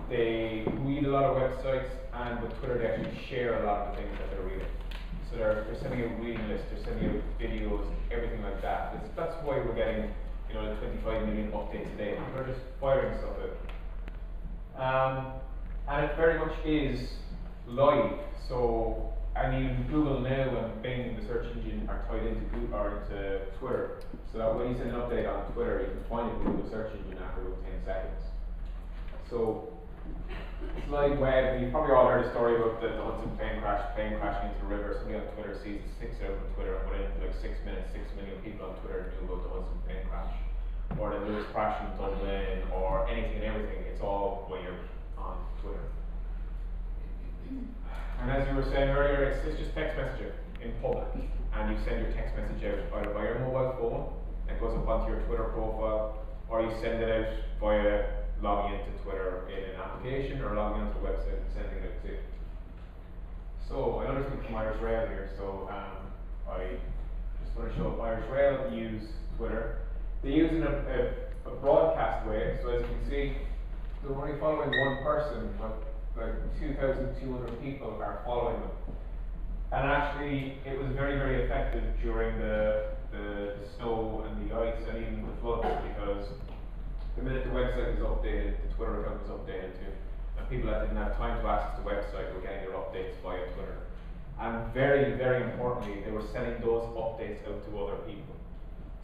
they read a lot of websites, and with Twitter they actually share a lot of the things that they're reading. So they're sending out reading lists, they're sending out videos, everything like that. That's why we're getting, you know, the 25 million updates a day. People are just firing stuff out. And it very much is live. So, and even Google now and Bing, the search engine, are tied into Google or into Twitter. So that when you send an update on Twitter, you can find it in the search engine after about 10 seconds. So it's live web. You've probably all heard a story about the Hudson plane crashing into the river. Somebody on Twitter sees it, sticks out on Twitter, and within like 6 minutes, 6 million people on Twitter knew about the Hudson plane crash, or the Lewis crash in Dublin, or anything and everything. It's all wired on Twitter. And as you were saying earlier, it's just text messaging in public, and you send your text message out either by your mobile phone, it goes up onto your Twitter profile, or you send it out via logging into Twitter in an application or logging onto the website and sending it out to you. So I know there's something from Irish Rail here, so I just want to show Irish Rail use Twitter. They use it in a broadcast way, so as you can see, they're only following one person, but like 2,200 people are following them. And actually, it was very, very effective during the snow and the ice and even the floods, because the minute the website was updated, the Twitter account was updated too. And people that didn't have time to access the website were getting their updates via Twitter. And very, very importantly, they were sending those updates out to other people.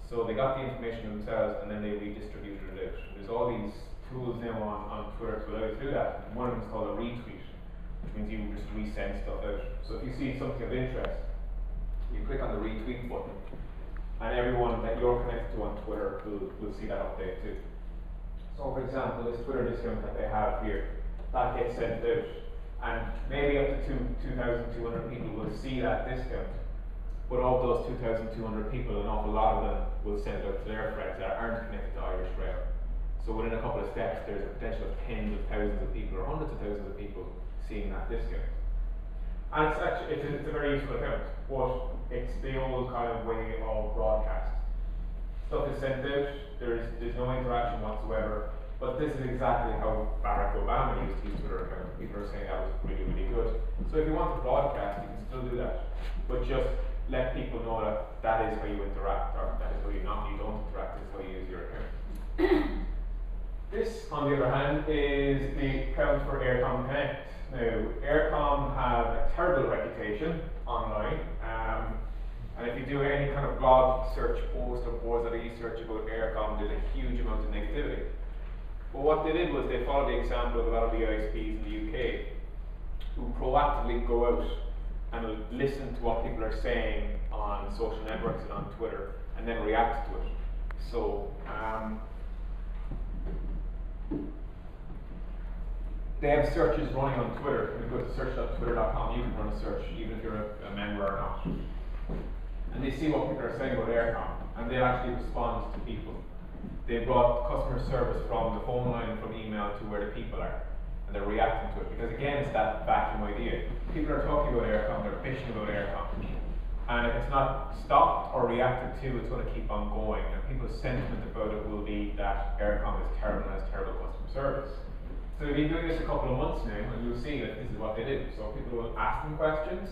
So they got the information themselves and then they redistributed it out. There's all these tools now on Twitter to allow you to do that. And one of them is called a retweet, which means you just resend stuff out. So if you see something of interest, you click on the retweet button, and everyone that you're connected to on Twitter will see that update too. So for example, this Twitter discount that they have here, that gets sent out, and maybe up to 2,200 people will see that discount. But of those 2,200 people, an awful lot of them will send it out to their friends that aren't connected to Irish Rail. So within a couple of steps, there's a potential of tens of thousands of people or hundreds of thousands of people seeing that discount. And it's a very useful account, but it's the old kind of way of broadcast. Stuff is sent out, there's no interaction whatsoever, but this is exactly how Barack Obama used his Twitter account. People are saying that was really, really good. So if you want to broadcast, you can still do that, but just let people know that that is how you interact, or that is how you don't interact, this is how you use your account. This, on the other hand, is the account for Aircom Connect. Now, Aircom have a terrible reputation online, and if you do any kind of blog search post or boards.ie search about Aircom, there's a huge amount of negativity. But what they did was they followed the example of a lot of the ISPs in the UK, who proactively go out and listen to what people are saying on social networks and on Twitter, and then react to it. So, they have searches running on Twitter. When you go to search.twitter.com, you can run a search, even if you're a member or not. And they see what people are saying about Aircom, and they actually respond to people. They brought customer service from the phone line, from email, to where the people are, and they're reacting to it. Because again, it's that vacuum idea. People are talking about Aircom, they're bitching about Aircom. And if it's not stopped or reacted to, it's going to keep on going. And people's sentiment about it will be that Aircom is terrible and has terrible customer service. So we've been doing this a couple of months now, and you'll see that this is what they do. So people will ask them questions,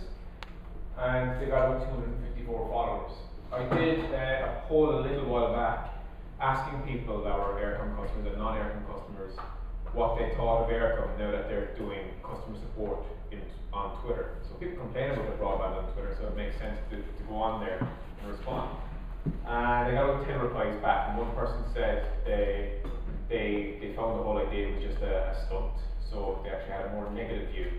and they got about 254 followers. I did a poll a little while back, asking people that were Aircom customers and non-Aircom customers what they thought of Aircom now that they're doing customer support on Twitter. So people complain about the broadband on Twitter, so it makes sense to go on there and respond. And they got about 10 replies back, and one person said they found the whole idea was just a stunt, so they actually had a more negative view.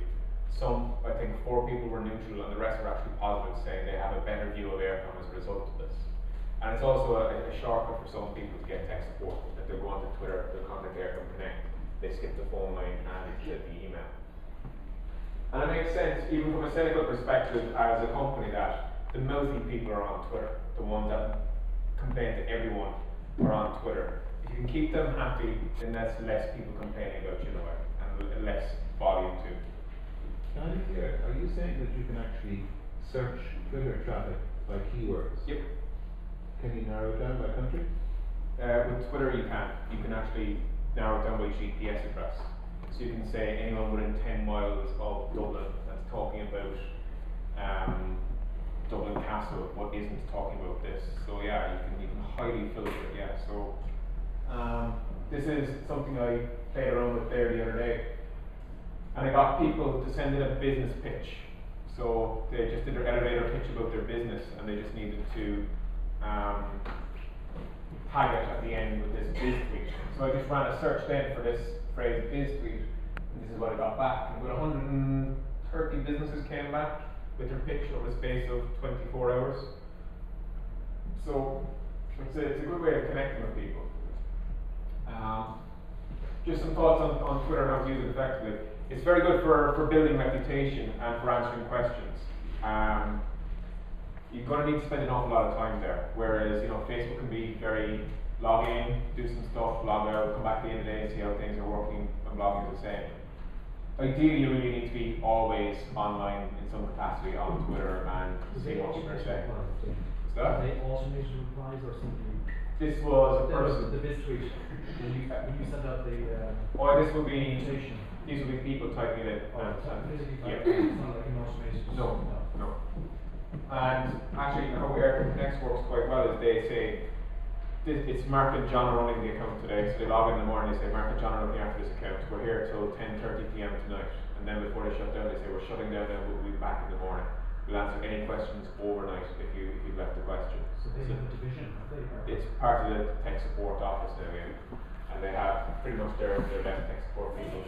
Some, I think 4 people were neutral, and the rest were actually positive, saying they have a better view of Aircom as a result of this. And it's also a shortcut for some people to get tech support. If they go onto Twitter, they'll contact Aircom Connect, they skip the phone line and the email. And it makes sense, even from a cynical perspective as a company, that the mouthy people are on Twitter, the ones that complain to everyone are on Twitter. If you can keep them happy, then that's less people complaining about you, and less volume too. Can I be clear? Are you saying that you can actually search Twitter traffic by keywords? Yep. Can you narrow it down by country? With Twitter you can. You can actually narrow it down by GPS address. So you can say anyone within 10 miles of Dublin that's talking about Dublin Castle, what isn't talking about this. So yeah, you can highly filter it, yeah. So this is something I played around with there the other day. And I got people to send in a business pitch. So they just did their elevator pitch about their business, and they just needed to tag it at the end with this biz tweet. So I just ran a search then for this phrase biz tweet, and this is what I got back. And about 130 businesses came back with their pitch over the space of 24 hours. So it's a good way of connecting with people. Just some thoughts on Twitter and how to use it effectively. It's very good for building reputation and for answering questions. You're going to need to spend an awful lot of time there. Whereas, Facebook can be very log in, do some stuff, log out, come back at the end of the day and see how things are working, and blogging is the same. Ideally, you really need to be always online in some capacity on Twitter and see what people are saying. Are they automated replies or something? This was a person. The biz tweet. When you send out the this will be invitation. These will be people typing it in. Yeah. Yeah. It's not like an automated. No. And actually, how Next works quite well is they say, it's Mark and John are running the account today, so they log in the morning, they say, Mark and John are looking after this account, we're here till 10:30 PM tonight. And then before they shut down, they say, we're shutting down now, we'll be back in the morning. We'll answer any questions overnight if you've left a question. So they have a division, have they? It's part of the tech support office now, yeah. And they have pretty much their best tech support people.